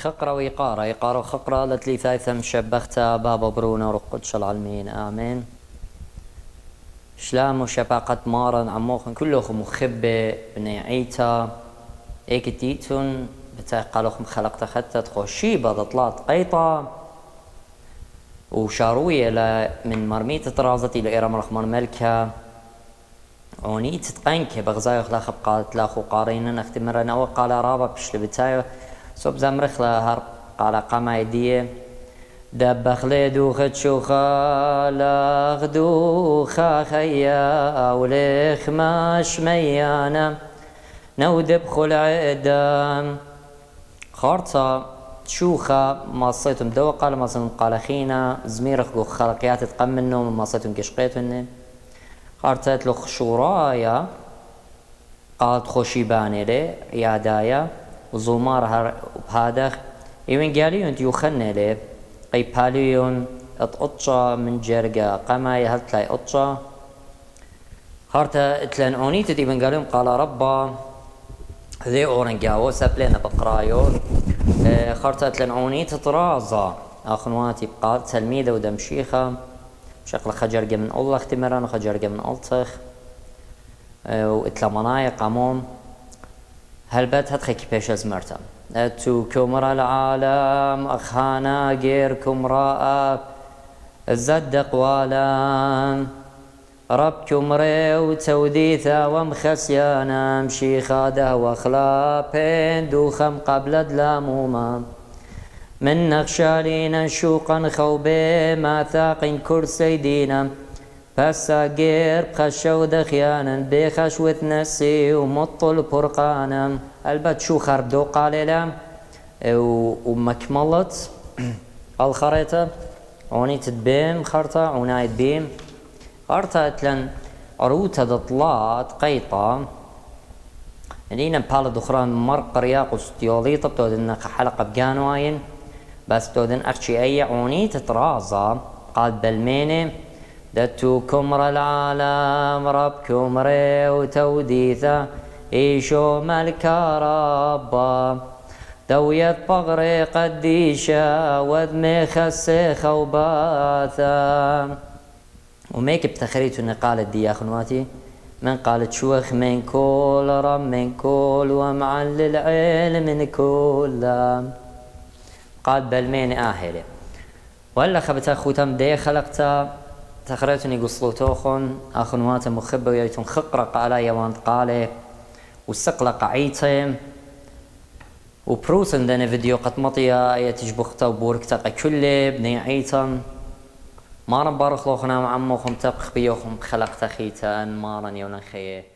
خقرة وإقارة إقارة وخقرة لتلي ثايثم شبختها بابا برونا رقدش العالمين آمين. شلام وشباقة مارن عموخن كلهم مخبة بني عيتا ايكتيتون بتاقلهم خلقت خطت خوشيبة ضطلات قيطة وشاروية من مرميت طرازتي لإيرام رخمر ملكة ونيت تقنك بغزايو خلاخ بقالت لاخو قارينا اختمرنا وقال رابا بشل بتايو صوب زمرخ لهر قال قاما يديه دب خليدو خدشوخا لاغدو خاخيا وليخ ماش ميانا نودب خلع ادام خارطة شوخا مصيتم دو قال مصيتم قال خينا زميرخ قو خلقيات تقمنو مصيتم قشقيتن خارطة لخ شورايا قالت خوشيباني لي يادايا وزومار بهادخ ايوين قاليون تيوخن لي قيباليون اتقطشا من جرقا قماي هلتلاي قطشا خارطة اتلان اونيت ايوين قاليون قال ربا ذي اورنقاو سبلين بقرايو خارطة اتلان اونيت طرازا اخنواتي بقال تلميذة ودمشيخة شكل خجرقة من الله اختمران وخجرقة من الطخ واتلا منايا قاموم هلبت هتخي كيباش ازمرتا اتو كمرا العالم اخانا غيركم راء الزدق والام ربكم ريو توديثا ومخسيانا مشيخاده واخلابين دوخم قبل دلاموما من نخشالين شوقا خوبي ما ثاق كرسي دينا بسا غير بخشو دخيانا بخشوة نسي ومطل برقانا البت شو خرب دو قاليلا ومكملت الخريطة عوني تدبيم خرطة عناية بيم خرطة اتلن عروتة دطلات قيطة لينا بحالة دخران مرق رياق وستيوليطة بتودن حلقة بقانواين بس بتودن اخشي اي عوني تترازا قال بالميني دتو كمر العالم ربكم ريو توديثا ايشو ملك ربا دويت بغري قديشا وذمي خسي خوباثا وميك بتخريتو اني قالت دي يا اخواتي من قالت شوخ من كل رم من كل ومعل العلم من كل قال بالمين آهلي ولا خبتا خوتم دي خلقتا تخريتني قصلوتوخن اخنوات مخبة ويايتون خقرق على يوان قالي وسقلق عيتهم وبروسن داني فيديو قد مطيا ايا تجبختا وبوركتا كل بني عيتم مارن بارخلوخنا معموخم تبخ بيوخم خلقتا خيتا مارن يونا خيه